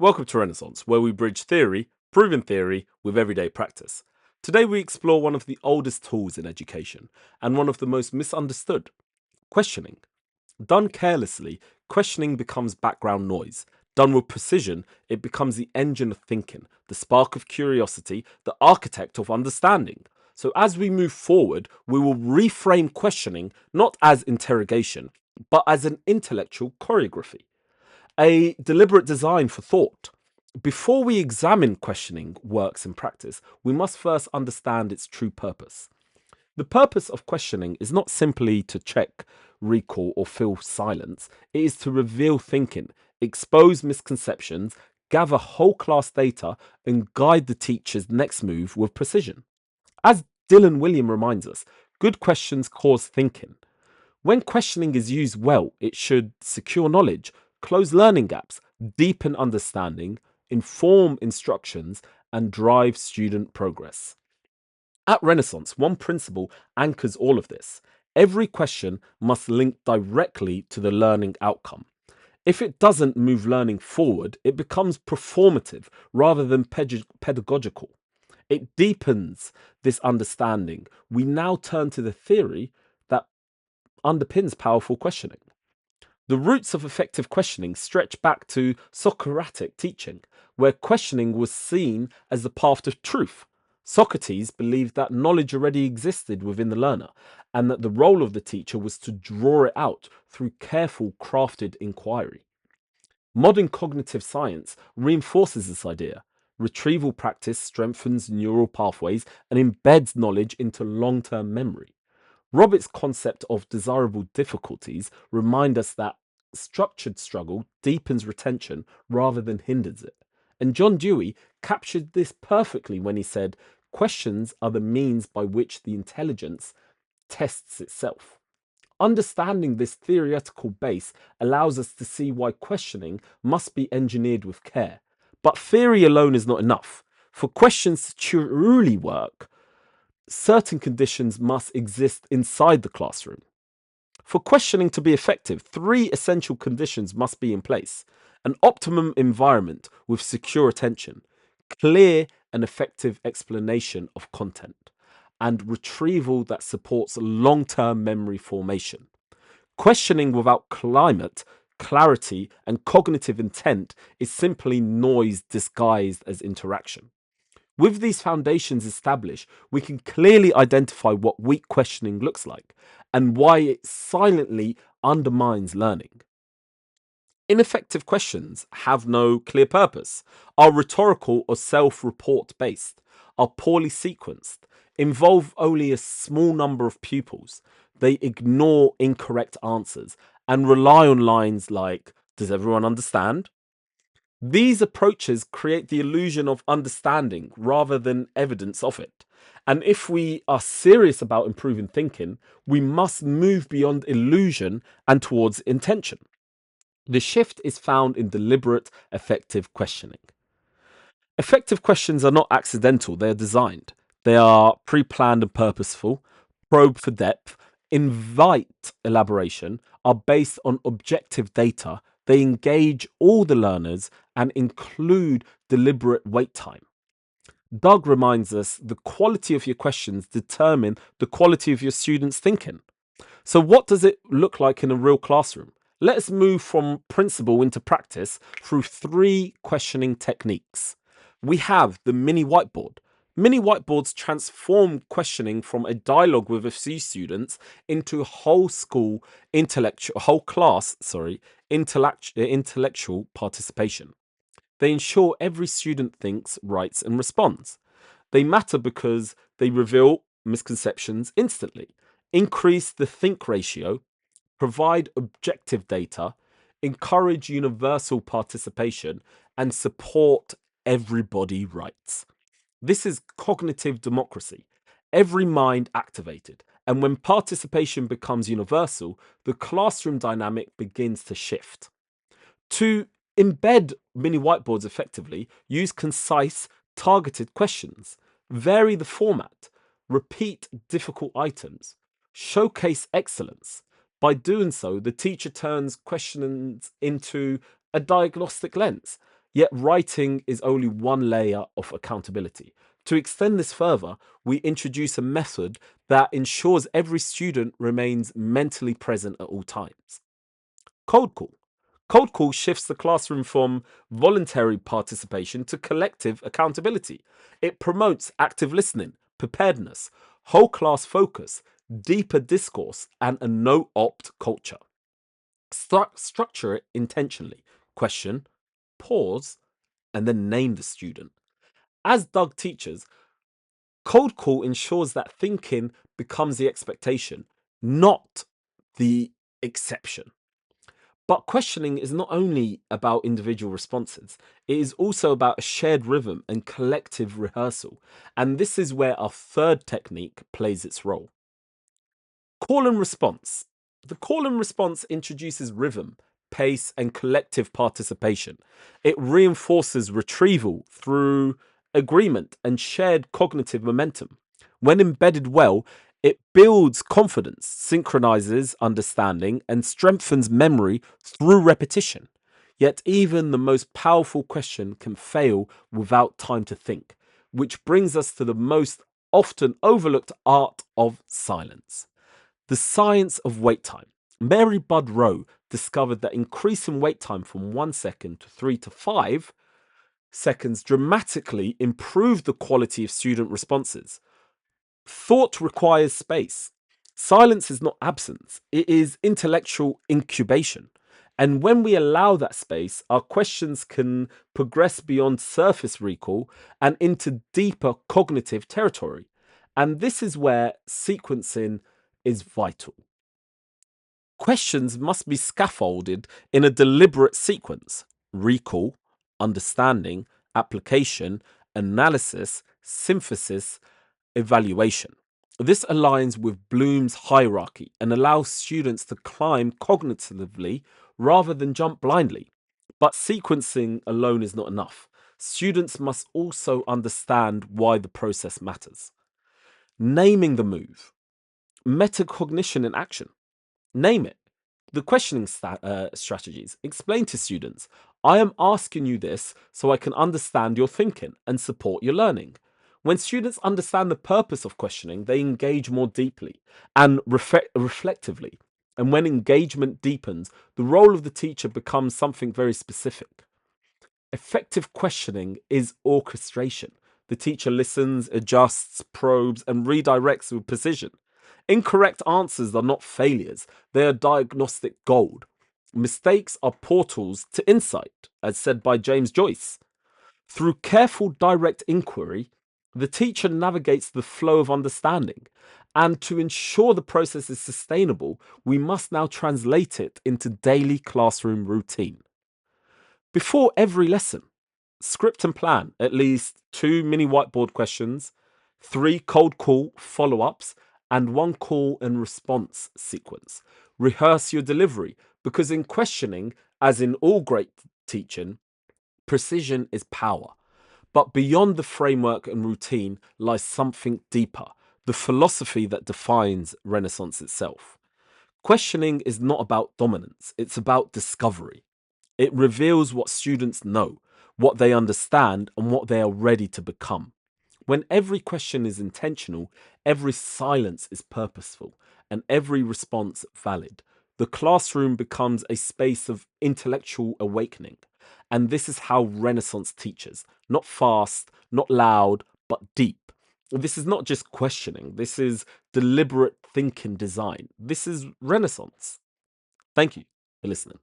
Welcome to Renaissance, where we bridge theory, proven theory, with everyday practice. Today we explore one of the oldest tools in education, and one of the most misunderstood: questioning. Done carelessly, questioning becomes background noise. Done with precision, it becomes the engine of thinking, the spark of curiosity, the architect of understanding. So as we move forward, we will reframe questioning not as interrogation, but as an intellectual choreography, a deliberate design for thought. Before we examine questioning works in practice, we must first understand its true purpose. The purpose of questioning is not simply to check, recall, or fill silence. It is to reveal thinking, expose misconceptions, gather whole class data, and guide the teacher's next move with precision. As Dylan William reminds us, good questions cause thinking. When questioning is used well, it should secure knowledge, close learning gaps, deepen understanding, inform instructions, and drive student progress. At Renaissance, one principle anchors all of this. Every question must link directly to the learning outcome. If it doesn't move learning forward, it becomes performative rather than pedagogical. It deepens this understanding. We now turn to the theory that underpins powerful questioning. The roots of effective questioning stretch back to Socratic teaching, where questioning was seen as the path to truth. Socrates believed that knowledge already existed within the learner, and that the role of the teacher was to draw it out through careful, crafted inquiry. Modern cognitive science reinforces this idea. Retrieval practice strengthens neural pathways and embeds knowledge into long term memory. Robert's concept of desirable difficulties remind us that structured struggle deepens retention rather than hinders it. And John Dewey captured this perfectly when he said, questions are the means by which the intelligence tests itself. Understanding this theoretical base allows us to see why questioning must be engineered with care. But theory alone is not enough. For questions to truly work, certain conditions must exist inside the classroom. For questioning to be effective, three essential conditions must be in place: an optimum environment with secure attention, clear and effective explanation of content, and retrieval that supports long term memory formation. Questioning without climate, clarity, and cognitive intent is simply noise disguised as interaction. With these foundations established, we can clearly identify what weak questioning looks like and why it silently undermines learning. Ineffective questions have no clear purpose, are rhetorical or self report based, are poorly sequenced, involve only a small number of pupils, they ignore incorrect answers, and rely on lines like, "Does everyone understand?" These approaches create the illusion of understanding rather than evidence of it. And if we are serious about improving thinking, we must move beyond illusion and towards intention. The shift is found in deliberate, effective questioning. Effective questions are not accidental, they are designed. They are pre planned and purposeful, probe for depth, invite elaboration, are based on objective data. They engage all the learners and include deliberate wait time. Doug reminds us the quality of your questions determine the quality of your students' thinking. So, what does it look like in a real classroom? Let us move from principle into practice through three questioning techniques. We have the mini whiteboard. Mini whiteboards transform questioning from a dialogue with a few students into whole class, intellectual participation. They ensure every student thinks, writes, and responds. They matter because they reveal misconceptions instantly, increase the think ratio, provide objective data, encourage universal participation, and support everybody rights. This is cognitive democracy. Every mind activated. And when participation becomes universal, the classroom dynamic begins to shift. To embed mini whiteboards effectively, use concise, targeted questions, vary the format, repeat difficult items, showcase excellence. By doing so, the teacher turns questions into a diagnostic lens. Yet writing is only one layer of accountability. To extend this further, we introduce a method that ensures every student remains mentally present at all times. Cold call. Cold call shifts the classroom from voluntary participation to collective accountability. It promotes active listening, preparedness, whole class focus, deeper discourse, and a no opt culture. Structure it intentionally. Question, pause, and then name the student. As Doug teaches, cold call ensures that thinking becomes the expectation, not the exception. But questioning is not only about individual responses, it is also about a shared rhythm and collective rehearsal. And this is where our third technique plays its role. Call and response. The call and response introduces rhythm, pace, and collective participation. It reinforces retrieval through agreement and shared cognitive momentum. When embedded well, it builds confidence, synchronizes understanding, and strengthens memory through repetition. Yet, even the most powerful question can fail without time to think, which brings us to the most often overlooked art of silence. The science of wait time. Mary Budd Rowe discovered that increasing wait time from 1 second to 3 to 5 seconds dramatically improved the quality of student responses. Thought requires space. Silence is not absence, it is intellectual incubation. And when we allow that space, our questions can progress beyond surface recall and into deeper cognitive territory. And this is where sequencing is vital. Questions must be scaffolded in a deliberate sequence: recall, understanding, application, analysis, synthesis, evaluation. This aligns with Bloom's hierarchy and allows students to climb cognitively rather than jump blindly. But sequencing alone is not enough. Students must also understand why the process matters. Naming the move, metacognition in action. Name it. The questioning strategies. Explain to students, I am asking you this so I can understand your thinking and support your learning. When students understand the purpose of questioning, they engage more deeply and reflectively. And when engagement deepens, the role of the teacher becomes something very specific. Effective questioning is orchestration. The teacher listens, adjusts, probes, and redirects with precision. Incorrect answers are not failures, they are diagnostic gold. Mistakes are portals to insight, as said by James Joyce. Through careful direct inquiry, the teacher navigates the flow of understanding. And to ensure the process is sustainable, we must now translate it into daily classroom routine. Before every lesson, script and plan at least 2 mini whiteboard questions, 3 cold call follow ups, and 1 call and response sequence. Rehearse your delivery because in questioning, as in all great teaching, precision is power. But beyond the framework and routine lies something deeper: the philosophy that defines Renaissance itself. Questioning is not about dominance, it's about discovery. It reveals what students know, what they understand, and what they are ready to become. When every question is intentional, every silence is purposeful, and every response valid, the classroom becomes a space of intellectual awakening. And this is how Renaissance teaches: not fast, not loud, but deep. This is not just questioning, this is deliberate thinking design. This is Renaissance. Thank you for listening.